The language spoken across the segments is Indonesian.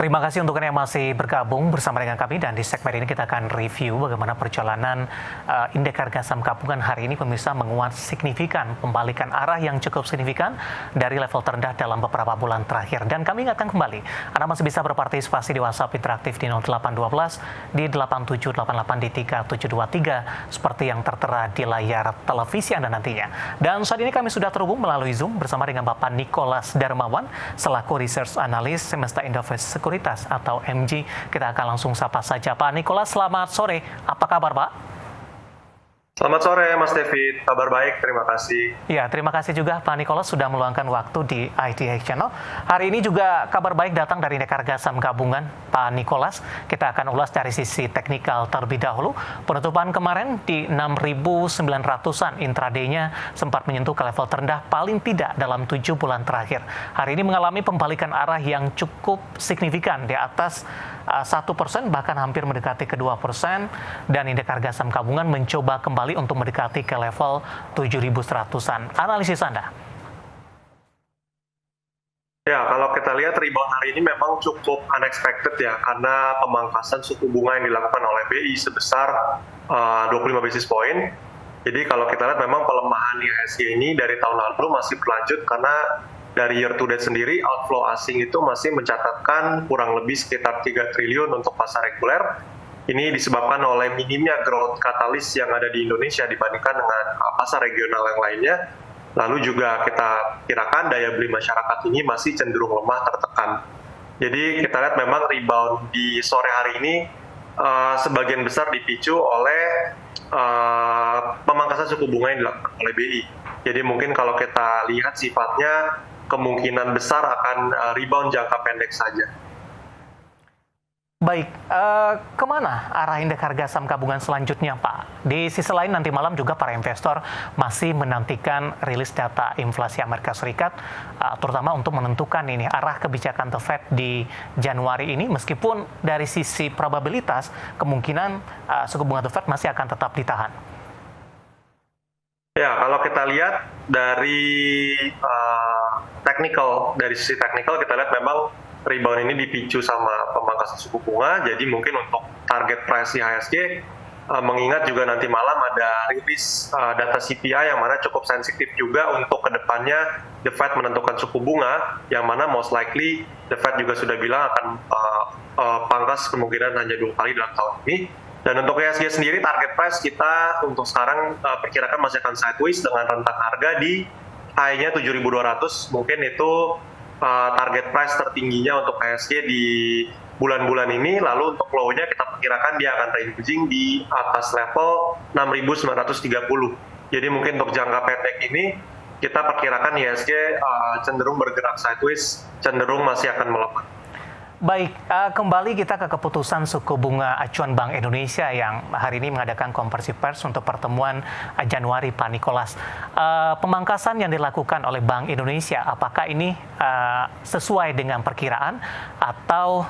Terima kasih untuk Anda yang masih bergabung bersama dengan kami, dan di segmen ini kita akan review bagaimana perjalanan indeks harga saham gabungan hari ini pemirsa menguat signifikan, pembalikan arah yang cukup signifikan dari level terendah dalam beberapa bulan terakhir. Dan kami ingatkan kembali, Anda masih bisa berpartisipasi di WhatsApp interaktif di 0812 di 8788 di 3723 seperti yang tertera di layar televisi Anda nantinya. Dan saat ini kami sudah terhubung melalui Zoom bersama dengan Bapak Nicholas Darmawan selaku Research Analyst Semesta Indovest Sekuritas atau MG. Kita akan langsung sapa saja Pak Nicholas. Selamat sore, apa kabar Pak? Selamat sore Mas David, kabar baik, terima kasih. Ya, terima kasih juga Pak Nicholas sudah meluangkan waktu di IDX Channel. Hari ini juga kabar baik datang dari indeks harga saham gabungan Pak Nicholas. Kita akan ulas dari sisi teknikal terlebih dahulu. Penutupan kemarin di 6.900-an, intraday-nya sempat menyentuh ke level terendah paling tidak dalam 7 bulan terakhir. Hari ini mengalami pembalikan arah yang cukup signifikan di atas 1%, bahkan hampir mendekati ke 2%, dan indeks harga saham gabungan mencoba kembali untuk mendekati ke level 7.100-an. Analisis Anda? Ya, kalau kita lihat rebound hari ini memang cukup unexpected ya, karena pemangkasan suku bunga yang dilakukan oleh BI sebesar 25 basis point. Jadi kalau kita lihat memang pelemahan IHSG ini dari tahun lalu masih berlanjut, karena dari year to date sendiri outflow asing itu masih mencatatkan kurang lebih sekitar 3 triliun untuk pasar reguler. Ini disebabkan oleh minimnya growth katalis yang ada di Indonesia dibandingkan dengan pasar regional yang lainnya. Lalu juga kita kirakan daya beli masyarakat ini masih cenderung lemah tertekan. Jadi kita lihat memang rebound di sore hari ini sebagian besar dipicu oleh pemangkasan suku bunga yang dilakukan oleh BI. Jadi mungkin kalau kita lihat sifatnya kemungkinan besar akan rebound jangka pendek saja. Baik, kemana arah indeks harga saham gabungan selanjutnya Pak? Di sisi lain nanti malam juga para investor masih menantikan rilis data inflasi Amerika Serikat, terutama untuk menentukan ini arah kebijakan The Fed di Januari ini, meskipun dari sisi probabilitas kemungkinan suku bunga The Fed masih akan tetap ditahan. Ya, kalau kita lihat dari dari sisi teknikal kita lihat memang rebound ini dipicu sama pemangkasan suku bunga. Jadi mungkin untuk target price IHSG, mengingat juga nanti malam ada rilis data CPI yang mana cukup sensitif juga untuk kedepannya The Fed menentukan suku bunga, yang mana most likely The Fed juga sudah bilang akan pangkas kemungkinan hanya 2 kali dalam tahun ini. Dan untuk IHSG sendiri target price kita untuk sekarang perkirakan masih akan sideways dengan rentang harga di high-nya 7.200. Mungkin itu target price tertingginya untuk IHSG di bulan-bulan ini. Lalu untuk low-nya kita perkirakan dia akan ranging di atas level 6.930. Jadi mungkin untuk jangka pendek ini kita perkirakan IHSG cenderung bergerak sideways, cenderung masih akan melemah. Baik, kembali kita ke keputusan suku bunga acuan Bank Indonesia yang hari ini mengadakan konversi pers untuk pertemuan Januari, Pak Nicholas. Pemangkasan yang dilakukan oleh Bank Indonesia, apakah ini sesuai dengan perkiraan atau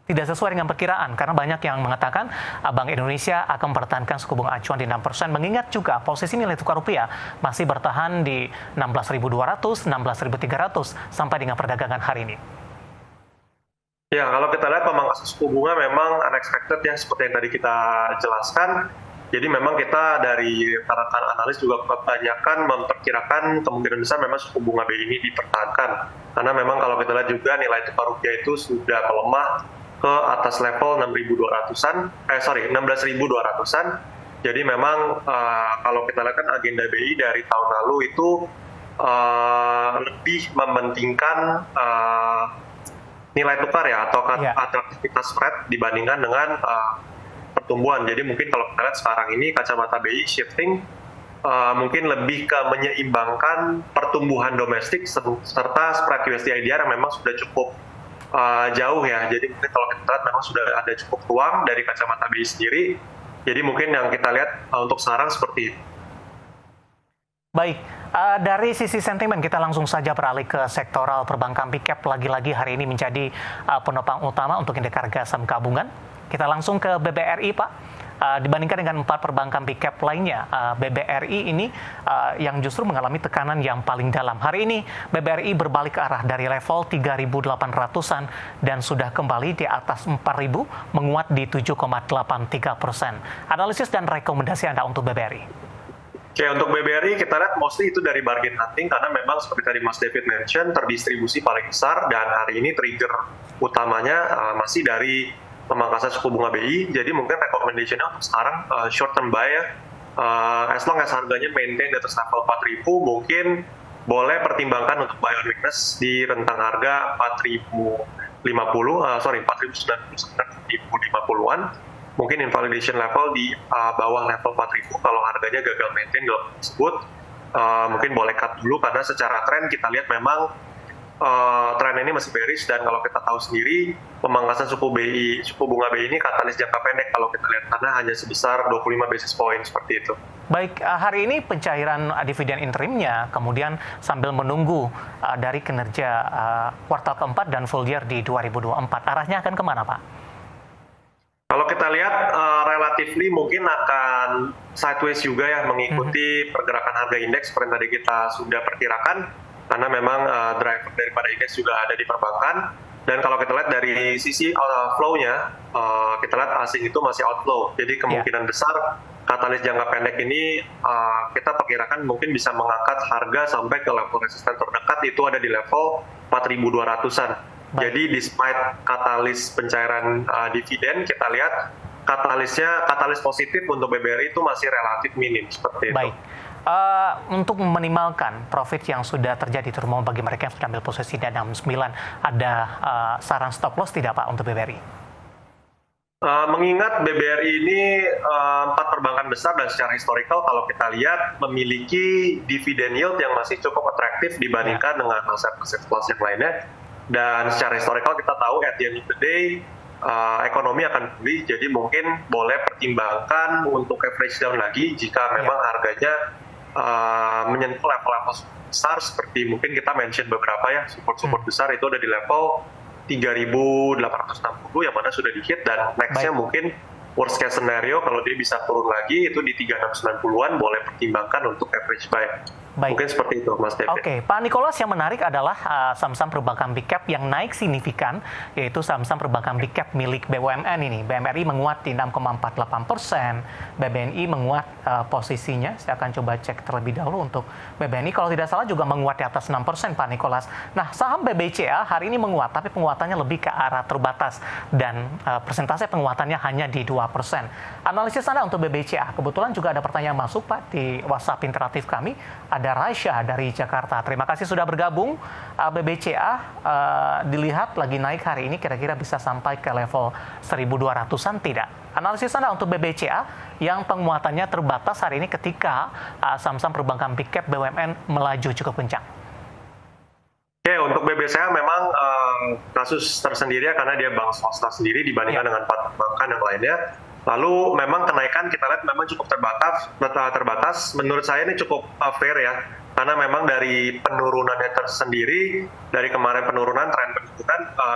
tidak sesuai dengan perkiraan? Karena banyak yang mengatakan Bank Indonesia akan mempertahankan suku bunga acuan di 6%, mengingat juga posisi nilai tukar rupiah masih bertahan di 16.200, 16.300 sampai dengan perdagangan hari ini. Ya, kalau kita lihat pemangkasan suku bunga memang unexpected ya, seperti yang tadi kita jelaskan. Jadi memang kita dari rekan analis juga kebanyakan memperkirakan kemungkinan besar memang suku bunga BI ini dipertahankan. Karena memang kalau kita lihat juga nilai tukar rupiah itu sudah melemah ke atas level 16.200-an. Jadi memang kalau kita lihat kan agenda BI dari tahun lalu itu lebih mementingkan nilai tukar ya, atau atraktivitas spread dibandingkan dengan pertumbuhan. Jadi mungkin kalau kita lihat sekarang ini kacamata BI shifting mungkin lebih ke menyeimbangkan pertumbuhan domestik serta spread USD IDR yang memang sudah cukup jauh ya. Jadi mungkin kalau kita lihat memang sudah ada cukup ruang dari kacamata BI sendiri. Jadi mungkin yang kita lihat untuk sekarang seperti itu. Baik, dari sisi sentimen kita langsung saja beralih ke sektoral perbankan. Big Cap lagi-lagi hari ini menjadi penopang utama untuk indeks harga saham gabungan. Kita langsung ke BBRI Pak. dibandingkan dengan 4 perbankan big cap lainnya. BBRI ini yang justru mengalami tekanan yang paling dalam. Hari ini BBRI berbalik arah dari level 3.800-an dan sudah kembali di atas 4.000, menguat di 7,83%. Analisis dan rekomendasi Anda untuk BBRI? Oke, untuk BBRI kita lihat mostly itu dari bargain hunting karena memang seperti tadi Mas David mention, terdistribusi paling besar dan hari ini trigger utamanya masih dari pemangkasan suku bunga BI. Jadi mungkin recommendation-nya untuk sekarang short term buy ya. As long as harganya maintain di atas level 4.000, mungkin boleh pertimbangkan untuk buy on weakness di rentang harga 4.050, 4.050-an. Mungkin invalidation level di bawah level 4.000 kalau harganya gagal maintain di level tersebut. Mungkin boleh cut dulu karena secara tren kita lihat memang tren ini masih bearish, dan kalau kita tahu sendiri pemangkasan suku bunga BI ini katalis jangka pendek kalau kita lihat karena hanya sebesar 25 basis point seperti itu. Baik, hari ini pencairan dividen interimnya, kemudian sambil menunggu dari kinerja kuartal keempat dan full year di 2024, arahnya akan kemana, Pak? Kalau kita lihat relatively mungkin akan sideways juga ya, mengikuti pergerakan harga indeks seperti tadi kita sudah perkirakan, karena memang driver daripada indeks juga ada di perbankan. Dan kalau kita lihat dari sisi flow-nya, kita lihat asing itu masih outflow. Jadi kemungkinan besar katalis jangka pendek ini kita perkirakan mungkin bisa mengangkat harga sampai ke level resisten terdekat, itu ada di level 4.200-an. Jadi despite katalis pencairan dividen, kita lihat katalis positif untuk BBRI itu masih relatif minim seperti itu. Baik. Untuk meminimalkan profit yang sudah terjadi, terutama bagi mereka yang sudah ambil posisi di 69, ada saran stop loss tidak Pak untuk BBRI? Mengingat BBRI ini 4 perbankan besar dan secara historical kalau kita lihat memiliki dividen yield yang masih cukup atraktif dibandingkan dengan aset-aset kelas yang lainnya. Dan secara historical kita tahu at the end of the day ekonomi akan pulih, jadi mungkin boleh pertimbangkan untuk average down lagi jika memang harganya menyentuh level-level besar seperti mungkin kita mention beberapa ya, support besar itu ada di level 3.860 yang mana sudah di-hit, dan next-nya mungkin worst case scenario kalau dia bisa turun lagi itu di 3.690-an, boleh pertimbangkan untuk average buy. Baik. Mungkin seperti itu, Mas David. Oke, Pak Nicholas, yang menarik adalah saham-saham perbankan big cap yang naik signifikan, yaitu saham-saham perbankan big cap milik BUMN ini. BMRI menguat di 6,48%, BBNI menguat posisinya, saya akan coba cek terlebih dahulu untuk BBNI, kalau tidak salah juga menguat di atas 6%, Pak Nicholas. Nah, saham BBCA hari ini menguat, tapi penguatannya lebih ke arah terbatas, dan persentase penguatannya hanya di 2%. Analisis Anda untuk BBCA, kebetulan juga ada pertanyaan masuk, Pak, di WhatsApp interaktif kami. Ada Raisya dari Jakarta. Terima kasih sudah bergabung. BBCA dilihat lagi naik hari ini, kira-kira bisa sampai ke level 1.200-an tidak? Analisis Anda untuk BBCA yang penguatannya terbatas hari ini ketika saham-saham perbankan big cap BUMN melaju cukup kencang. Oke, untuk BBCA memang kasus tersendiri ya, karena dia bank swasta sendiri dibandingkan dengan perbankan yang lainnya. Lalu memang kenaikan kita lihat memang cukup terbatas. Menurut saya ini cukup fair ya, karena memang dari penurunannya tersendiri, dari kemarin tren penurunan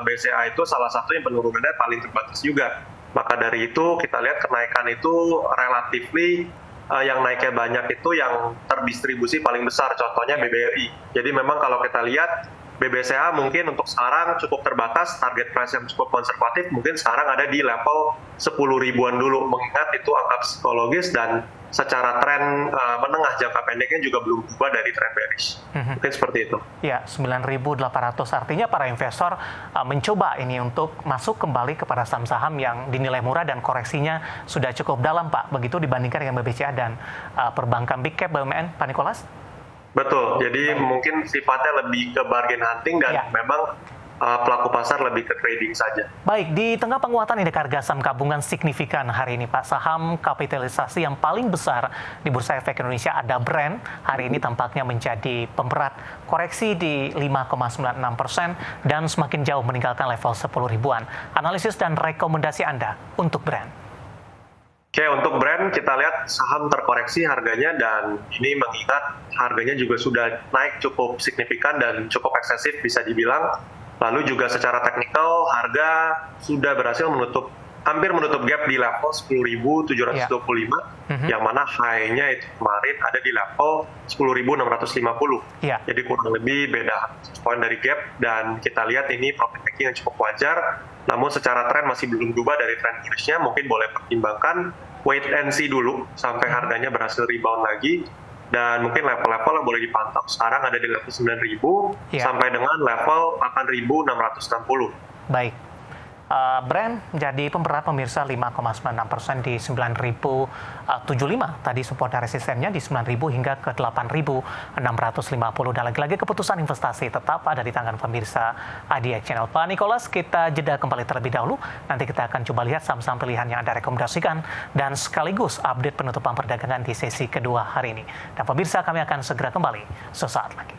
BCA itu salah satu yang penurunannya paling terbatas juga. Maka dari itu kita lihat kenaikan itu relatively yang naiknya banyak itu yang terdistribusi paling besar, contohnya BBRI. Jadi memang kalau kita lihat BBCA mungkin untuk sekarang cukup terbatas, target price yang cukup konservatif, mungkin sekarang ada di level 10 ribuan dulu, mengingat itu angka psikologis dan secara tren menengah jangka pendeknya juga belum berubah dari tren bearish. Mungkin seperti itu. Ya, 9.800, artinya para investor mencoba ini untuk masuk kembali kepada saham-saham yang dinilai murah dan koreksinya sudah cukup dalam, Pak. Begitu dibandingkan dengan BBCA dan perbankan big cap BUMN, Pak Nicholas? Betul, jadi mungkin sifatnya lebih ke bargain hunting dan memang pelaku pasar lebih ke trading saja. Baik, di tengah penguatan indeks harga saham gabungan signifikan hari ini, Pak, saham kapitalisasi yang paling besar di Bursa Efek Indonesia ada Brand, hari ini tampaknya menjadi pemberat koreksi di 5,96% dan semakin jauh meninggalkan level 10 ribuan. Analisis dan rekomendasi Anda untuk Brand? Oke, untuk Brand kita lihat saham terkoreksi harganya, dan ini mengingat harganya juga sudah naik cukup signifikan dan cukup eksesif bisa dibilang. Lalu juga secara teknikal harga sudah berhasil menutup hampir menutup gap di level 10.725, yang mana high-nya itu kemarin ada di level 10.650. Jadi kurang lebih beda poin dari gap, dan kita lihat ini profit taking yang cukup wajar, namun secara tren masih belum berubah dari tren bullish-nya. Mungkin boleh pertimbangkan wait and see dulu sampai harganya berhasil rebound lagi, dan mungkin level-level yang boleh dipantau sekarang ada di level 9.000 sampai dengan level 8.660. Baik. Brand jadi pemberat pemirsa 5,96% di 9.075. Tadi support dan resistennya di 9.000 hingga ke 8.650. Dan lagi-lagi keputusan investasi tetap ada di tangan pemirsa ADX Channel. Pak Nicholas, kita jeda kembali terlebih dahulu. Nanti kita akan coba lihat saham-saham pilihan yang Anda rekomendasikan dan sekaligus update penutupan perdagangan di sesi kedua hari ini. Dan pemirsa, kami akan segera kembali sesaat lagi.